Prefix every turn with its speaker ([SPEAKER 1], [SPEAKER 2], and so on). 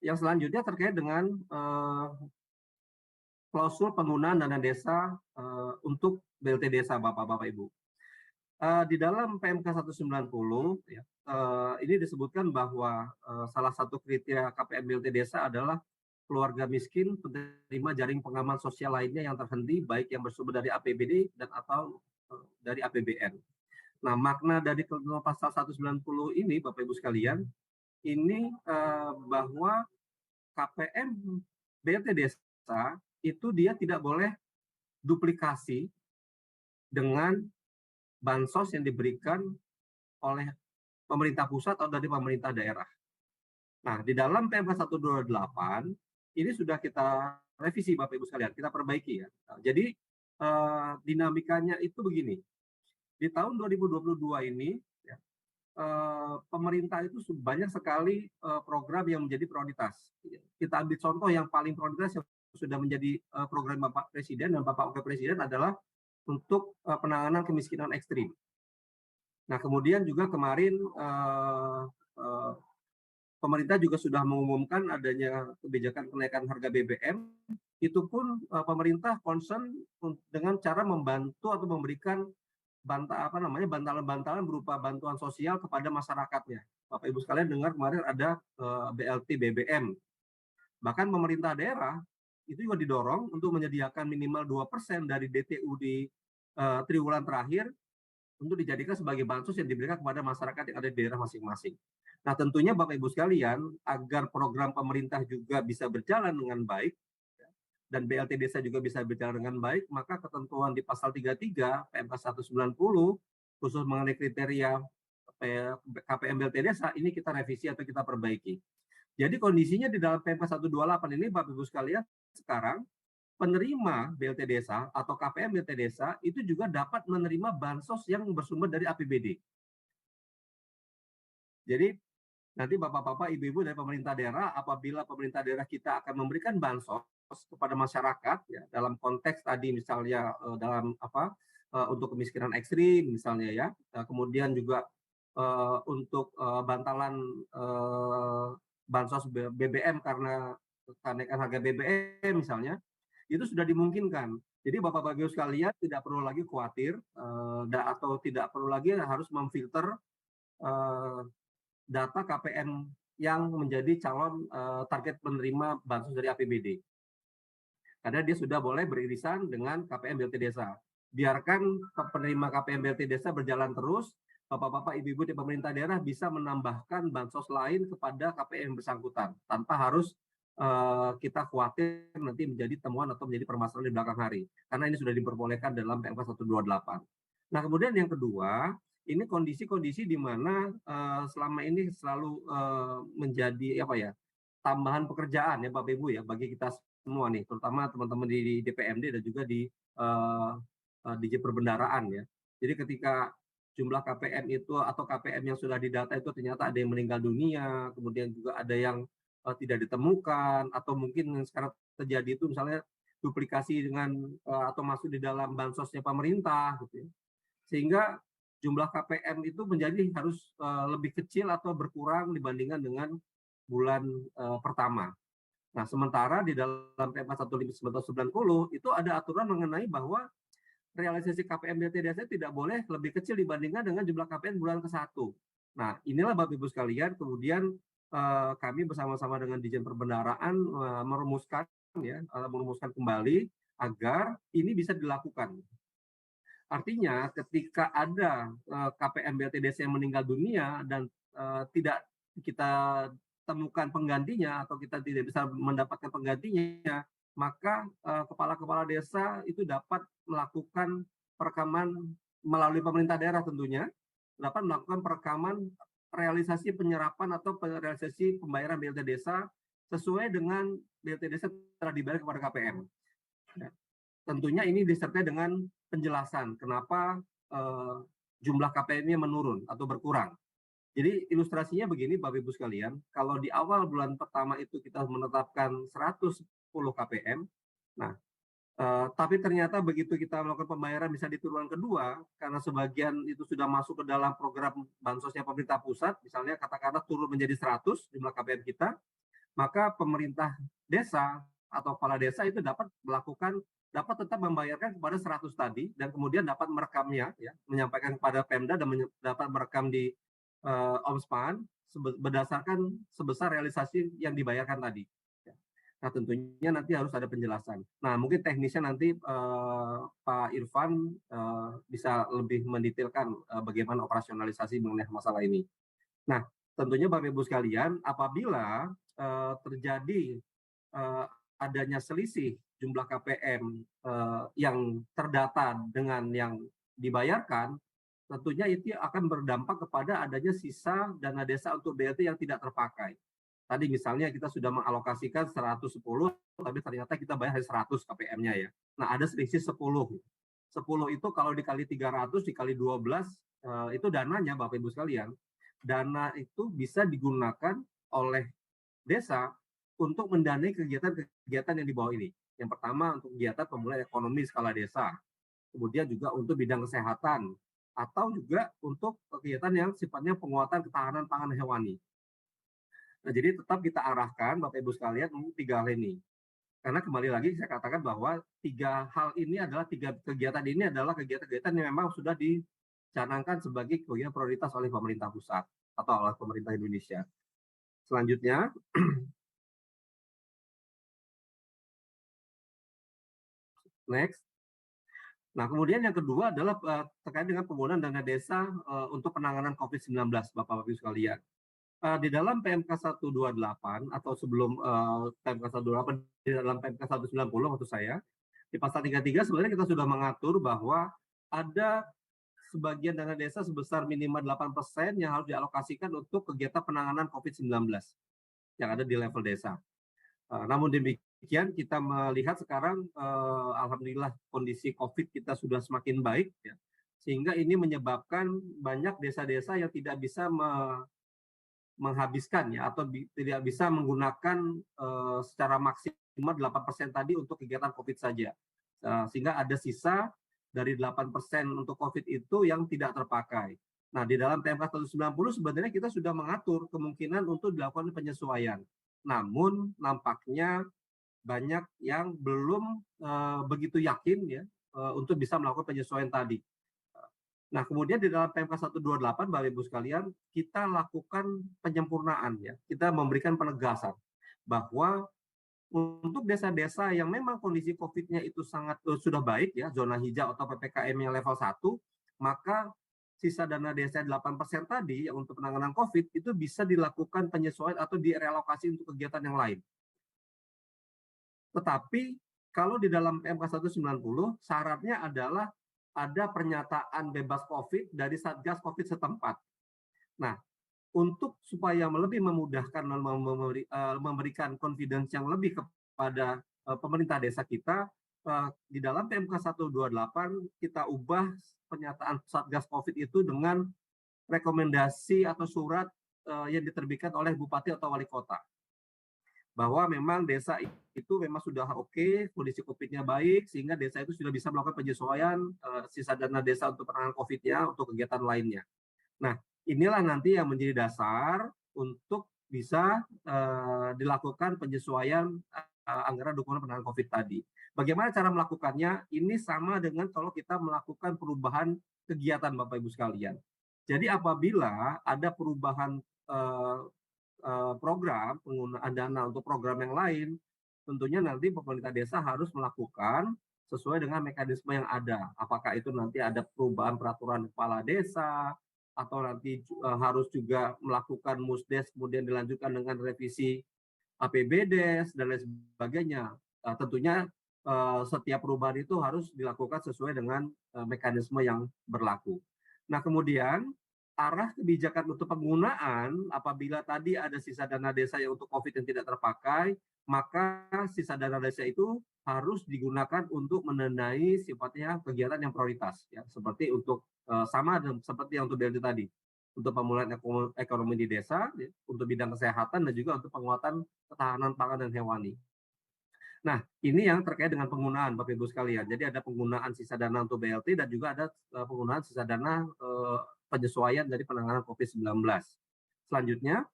[SPEAKER 1] Yang selanjutnya terkait dengan klausul penggunaan dana desa untuk BLT Desa, Bapak-Bapak Ibu. Di dalam PMK 190 ya, ini disebutkan bahwa salah satu kriteria KPM BLT Desa adalah keluarga miskin penerima jaring pengaman sosial lainnya yang terhenti, baik yang bersumber dari APBD dan atau dari APBN. Nah, makna dari ketentuan pasal 190 ini, Bapak Ibu sekalian, ini bahwa KPM BLT Desa itu dia tidak boleh duplikasi dengan bansos yang diberikan oleh pemerintah pusat atau dari pemerintah daerah. Nah, di dalam PMK 128 ini sudah kita revisi, Bapak Ibu sekalian, kita perbaiki ya. Jadi dinamikanya itu begini. Di tahun 2022 ini ya, pemerintah itu banyak sekali program yang menjadi prioritas. Kita ambil contoh yang paling prioritas yang sudah menjadi program Bapak Presiden dan Bapak Wakil Presiden adalah untuk penanganan kemiskinan ekstrim. Nah, kemudian juga kemarin pemerintah juga sudah mengumumkan adanya kebijakan kenaikan harga BBM. Itu pun pemerintah concern dengan cara membantu atau memberikan bantalan-bantalan berupa bantuan sosial kepada masyarakatnya. Bapak Ibu sekalian dengar kemarin ada BLT BBM. Bahkan pemerintah daerah itu juga didorong untuk menyediakan minimal 2% dari DTU di triwulan terakhir untuk dijadikan sebagai bansos yang diberikan kepada masyarakat yang ada di daerah masing-masing. Nah, tentunya Bapak Ibu sekalian, agar program pemerintah juga bisa berjalan dengan baik, dan BLT Desa juga bisa berjalan dengan baik, maka ketentuan di pasal 33 PMK 190, khusus mengenai kriteria KPM BLT Desa, ini kita revisi atau kita perbaiki. Jadi kondisinya di dalam PMK 128 ini, Bapak Ibu sekalian, sekarang penerima BLT Desa atau KPM BLT Desa itu juga dapat menerima bansos yang bersumber dari APBD. Jadi nanti Bapak-bapak, Ibu-ibu dari pemerintah daerah, apabila pemerintah daerah kita akan memberikan bansos kepada masyarakat ya, dalam konteks tadi misalnya dalam untuk kemiskinan ekstrim misalnya ya, kemudian juga untuk bantalan bansos BBM karena kenaikan harga BBM misalnya, itu sudah dimungkinkan. Jadi Bapak-bapak Ibu sekalian tidak perlu lagi khawatir atau tidak perlu lagi harus memfilter data KPM yang menjadi calon target penerima bansos dari APBD. Karena dia sudah boleh beririsan dengan KPM BLT Desa. Biarkan penerima KPM BLT Desa berjalan terus, Bapak-bapak, Ibu-ibu di pemerintah daerah bisa menambahkan bansos lain kepada KPM bersangkutan, tanpa harus kita khawatir nanti menjadi temuan atau menjadi permasalahan di belakang hari. Karena ini sudah diperbolehkan dalam PMK 128. Nah, kemudian yang kedua, ini kondisi-kondisi di mana selama ini selalu menjadi tambahan pekerjaan ya Bapak Ibu ya bagi kita semua nih, terutama teman-teman di DPMD dan juga di Dirjen Perbendaraan ya. Jadi ketika jumlah KPM itu atau KPM yang sudah didata itu ternyata ada yang meninggal dunia, kemudian juga ada yang tidak ditemukan, atau mungkin yang sekarang terjadi itu misalnya duplikasi dengan atau masuk di dalam bansosnya pemerintah gitu ya. Sehingga jumlah KPM itu menjadi harus lebih kecil atau berkurang dibandingkan dengan bulan pertama. Nah, sementara di dalam PMK 190 itu ada aturan mengenai bahwa realisasi KPM BLT Desa tidak boleh lebih kecil dibandingkan dengan jumlah KPM bulan ke-1. Nah, inilah Bapak Ibu sekalian, kemudian kami bersama-sama dengan Dirjen Perbendaraan merumuskan kembali agar ini bisa dilakukan. Artinya ketika ada KPM BLT Desa yang meninggal dunia dan tidak kita temukan penggantinya atau kita tidak bisa mendapatkan penggantinya, maka kepala-kepala desa itu dapat melakukan perekaman melalui pemerintah daerah tentunya, dapat melakukan perekaman realisasi penyerapan atau realisasi pembayaran BLT Desa sesuai dengan BLT Desa telah dibayar kepada KPM. Ya. Tentunya ini disertai dengan penjelasan kenapa jumlah KPM-nya menurun atau berkurang. Jadi ilustrasinya begini Bapak Ibu sekalian, kalau di awal bulan pertama itu kita menetapkan 110 KPM, nah tapi ternyata begitu kita melakukan pembayaran bisa di triwulan kedua, karena sebagian itu sudah masuk ke dalam program bansosnya pemerintah pusat, misalnya katakanlah turun menjadi 100 jumlah KPM kita, maka pemerintah desa atau kepala desa itu dapat tetap membayarkan kepada 100 tadi dan kemudian dapat merekamnya, ya, menyampaikan kepada Pemda dan dapat merekam di Omspan berdasarkan sebesar realisasi yang dibayarkan tadi. Ya. Nah, tentunya nanti harus ada penjelasan. Nah, mungkin teknisnya nanti Pak Irfan bisa lebih mendetailkan bagaimana operasionalisasi mengenai masalah ini. Nah, tentunya Bapak Ibu sekalian, apabila terjadi adanya selisih jumlah KPM yang terdata dengan yang dibayarkan, tentunya itu akan berdampak kepada adanya sisa dana desa untuk BLT yang tidak terpakai. Tadi misalnya kita sudah mengalokasikan 110, tapi ternyata kita bayar hanya 100 KPM-nya ya. Nah, ada selisih 10. 10 itu kalau dikali 300 dikali 12 itu dananya Bapak Ibu sekalian. Dana itu bisa digunakan oleh desa untuk mendanai kegiatan-kegiatan yang di bawah ini. Yang pertama untuk kegiatan pemulihan ekonomi skala desa, kemudian juga untuk bidang kesehatan, atau juga untuk kegiatan yang sifatnya penguatan ketahanan pangan hewani. Nah, jadi tetap kita arahkan Bapak Ibu sekalian untuk 3 hal ini. Karena kembali lagi saya katakan bahwa 3 hal ini adalah 3 kegiatan ini adalah kegiatan-kegiatan yang memang sudah dicanangkan sebagai kegiatan prioritas oleh pemerintah pusat atau oleh pemerintah Indonesia. Selanjutnya, next. Nah, kemudian yang kedua adalah terkait dengan penggunaan dana desa untuk penanganan COVID-19, Bapak-Bapak sekalian. Di dalam PMK 128 atau sebelum PMK 128, di dalam PMK 190 maksud saya, di pasal 33 sebenarnya kita sudah mengatur bahwa ada sebagian dana desa sebesar minimal 8% yang harus dialokasikan untuk kegiatan penanganan COVID-19 yang ada di level desa. Namun demikian kita melihat sekarang alhamdulillah kondisi COVID kita sudah semakin baik, ya, sehingga ini menyebabkan banyak desa-desa yang tidak bisa menghabiskan, ya, atau tidak bisa menggunakan secara maksimal 8% tadi untuk kegiatan COVID saja, sehingga ada sisa dari 8% untuk COVID itu yang tidak terpakai. Nah, di dalam PMK 190 sebenarnya kita sudah mengatur kemungkinan untuk dilakukan penyesuaian. Namun nampaknya banyak yang belum begitu yakin, ya, untuk bisa melakukan penyesuaian tadi. Nah, kemudian di dalam PMK 128 Bapak Ibu sekalian, kita lakukan penyempurnaan, ya. Kita memberikan penegasan bahwa untuk desa-desa yang memang kondisi COVID-nya itu sangat sudah baik, ya, zona hijau atau PPKM yang level 1, maka sisa dana desa 8% tadi yang untuk penanganan COVID itu bisa dilakukan penyesuaian atau direlokasi untuk kegiatan yang lain. Tetapi kalau di dalam PMK 190 syaratnya adalah ada pernyataan bebas COVID dari Satgas COVID setempat. Nah, untuk supaya lebih memudahkan dan memberikan confidence yang lebih kepada pemerintah desa kita, di dalam PMK 128 kita ubah pernyataan Satgas COVID itu dengan rekomendasi atau surat yang diterbitkan oleh bupati atau wali kota. Bahwa memang desa itu memang sudah oke, kondisi COVID-nya baik, sehingga desa itu sudah bisa melakukan penyesuaian sisa dana desa untuk penanganan COVID-nya untuk kegiatan lainnya. Nah, inilah nanti yang menjadi dasar untuk bisa dilakukan penyesuaian anggaran dukungan penanganan COVID tadi. Bagaimana cara melakukannya? Ini sama dengan kalau kita melakukan perubahan kegiatan Bapak Ibu sekalian. Jadi apabila ada perubahan program penggunaan dana untuk program yang lain, tentunya nanti pemerintah desa harus melakukan sesuai dengan mekanisme yang ada. Apakah itu nanti ada perubahan peraturan kepala desa, atau nanti harus juga melakukan musdes kemudian dilanjutkan dengan revisi APBDes dan lain sebagainya. Tentunya setiap perubahan itu harus dilakukan sesuai dengan mekanisme yang berlaku. Nah, kemudian arah kebijakan untuk penggunaan apabila tadi ada sisa dana desa yang untuk COVID yang tidak terpakai, maka sisa dana desa itu harus digunakan untuk mendanai sifatnya kegiatan yang prioritas, ya, seperti untuk sama seperti yang untuk BLT tadi, untuk pemulihan ekonomi di desa, ya, untuk bidang kesehatan dan juga untuk penguatan ketahanan pangan dan hewani. Nah, ini yang terkait dengan penggunaan Bapak Ibu sekalian. Jadi ada penggunaan sisa dana untuk BLT dan juga ada penggunaan sisa dana penyesuaian dari penanganan COVID-19. Selanjutnya,